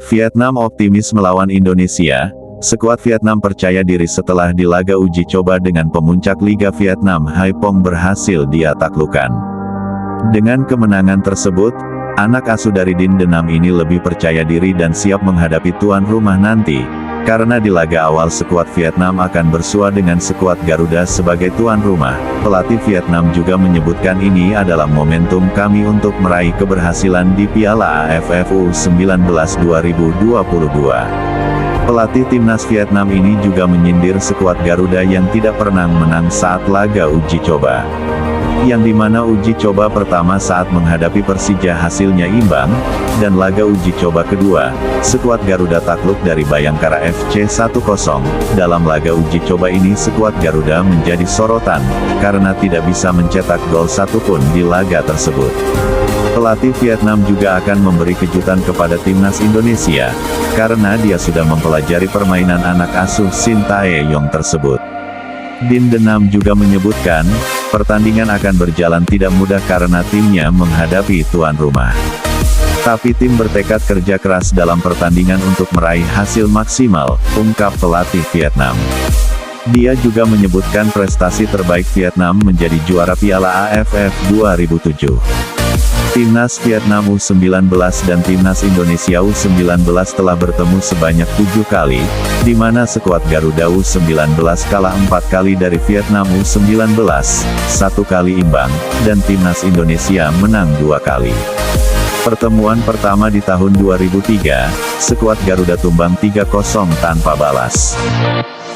Vietnam optimis melawan Indonesia. Skuad Vietnam percaya diri setelah di laga uji coba dengan pemuncak Liga Vietnam Haiphong berhasil dia taklukkan. Dengan kemenangan tersebut, anak asuh dari Din Denam ini lebih percaya diri dan siap menghadapi tuan rumah nanti. Karena di laga awal skuad Vietnam akan bersua dengan skuad Garuda sebagai tuan rumah, pelatih Vietnam juga menyebutkan ini adalah momentum kami untuk meraih keberhasilan di Piala AFF U19 2022. Pelatih timnas Vietnam ini juga menyindir skuad Garuda yang tidak pernah menang saat laga uji coba. Yang dimana uji coba pertama saat menghadapi Persija hasilnya imbang, dan laga uji coba kedua, skuad Garuda takluk dari Bayangkara FC 1-0. Dalam laga uji coba ini skuad Garuda menjadi sorotan, karena tidak bisa mencetak gol satupun di laga tersebut. Pelatih Vietnam juga akan memberi kejutan kepada timnas Indonesia, karena dia sudah mempelajari permainan anak asuh Shin Tae-yong tersebut. Din Denam juga menyebutkan, pertandingan akan berjalan tidak mudah karena timnya menghadapi tuan rumah. Tapi tim bertekad kerja keras dalam pertandingan untuk meraih hasil maksimal, ungkap pelatih Vietnam. Dia juga menyebutkan prestasi terbaik Vietnam menjadi juara Piala AFF 2007. Timnas Vietnam U19 dan Timnas Indonesia U19 telah bertemu sebanyak 7 kali, di mana skuad Garuda U19 kalah 4 kali dari Vietnam U19, 1 kali imbang, dan Timnas Indonesia menang 2 kali. Pertemuan pertama di tahun 2003, skuad Garuda tumbang 3-0 tanpa balas.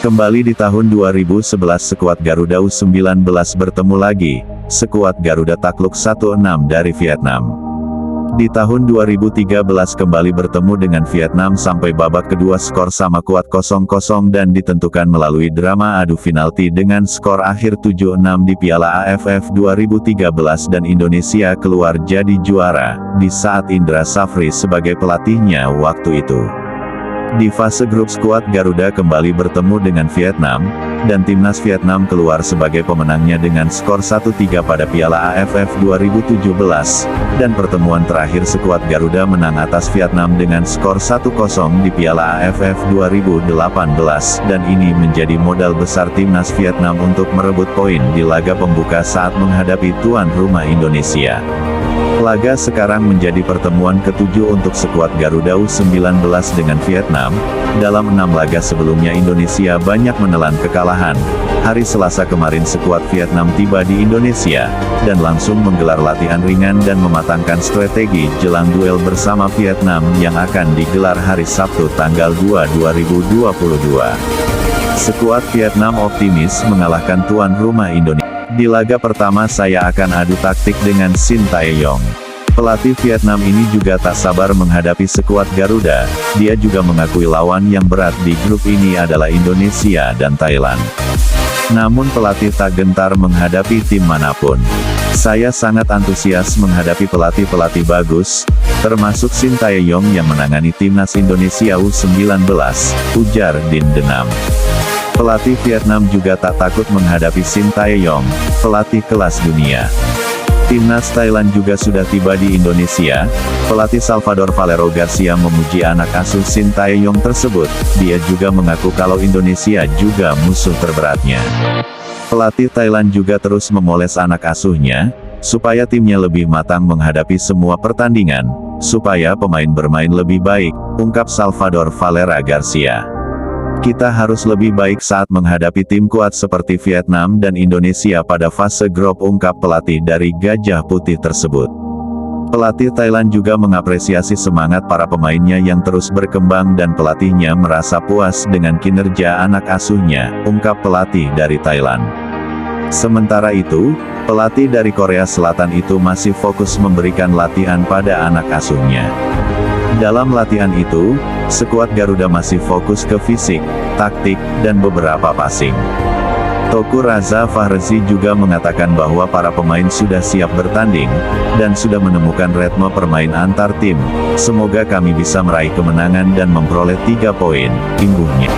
Kembali di tahun 2011 skuad Garuda U19 bertemu lagi, skuad Garuda takluk 1-6 dari Vietnam. Di tahun 2013 kembali bertemu dengan Vietnam sampai babak kedua skor sama kuat 0-0 dan ditentukan melalui drama adu penalti dengan skor akhir 7-6 di Piala AFF 2013 dan Indonesia keluar jadi juara, di saat Indra Safri sebagai pelatihnya waktu itu. Di fase grup skuad Garuda kembali bertemu dengan Vietnam, dan timnas Vietnam keluar sebagai pemenangnya dengan skor 1-3 pada Piala AFF 2017, dan pertemuan terakhir skuad Garuda menang atas Vietnam dengan skor 1-0 di Piala AFF 2018, dan ini menjadi modal besar timnas Vietnam untuk merebut poin di laga pembuka saat menghadapi tuan rumah Indonesia. Laga sekarang menjadi pertemuan ke-7 untuk skuad Garuda U19 dengan Vietnam. Dalam 6 laga sebelumnya Indonesia banyak menelan kekalahan. Hari Selasa kemarin skuad Vietnam tiba di Indonesia, dan langsung menggelar latihan ringan dan mematangkan strategi jelang duel bersama Vietnam yang akan digelar hari Sabtu tanggal 2 2022. Skuad Vietnam optimis mengalahkan tuan rumah Indonesia. Di laga pertama saya akan adu taktik dengan Shin Tae-yong. Pelatih Vietnam ini juga tak sabar menghadapi skuad Garuda. Dia juga mengakui lawan yang berat di grup ini adalah Indonesia dan Thailand. Namun pelatih tak gentar menghadapi tim manapun. Saya sangat antusias menghadapi pelatih-pelatih bagus, termasuk Shin Tae-yong yang menangani timnas Indonesia U19, ujar Din Denam. Pelatih Vietnam juga tak takut menghadapi Shin Tae-yong, pelatih kelas dunia. Timnas Thailand juga sudah tiba di Indonesia. Pelatih Salvador Valero Garcia memuji anak asuh Shin Tae-yong tersebut. Dia juga mengaku kalau Indonesia juga musuh terberatnya. Pelatih Thailand juga terus memoles anak asuhnya, supaya timnya lebih matang menghadapi semua pertandingan, supaya pemain bermain lebih baik, ungkap Salvador Valero Garcia. Kita harus lebih baik saat menghadapi tim kuat seperti Vietnam dan Indonesia pada fase grup, ungkap pelatih dari Gajah Putih tersebut. Pelatih Thailand juga mengapresiasi semangat para pemainnya yang terus berkembang dan pelatihnya merasa puas dengan kinerja anak asuhnya, ungkap pelatih dari Thailand. Sementara itu, pelatih dari Korea Selatan itu masih fokus memberikan latihan pada anak asuhnya. Dalam latihan itu, skuad Garuda masih fokus ke fisik, taktik, dan beberapa passing. Teuku Raza Fahrezi juga mengatakan bahwa para pemain sudah siap bertanding, dan sudah menemukan ritme permain antar tim. Semoga kami bisa meraih kemenangan dan memperoleh 3 poin, imbuhnya.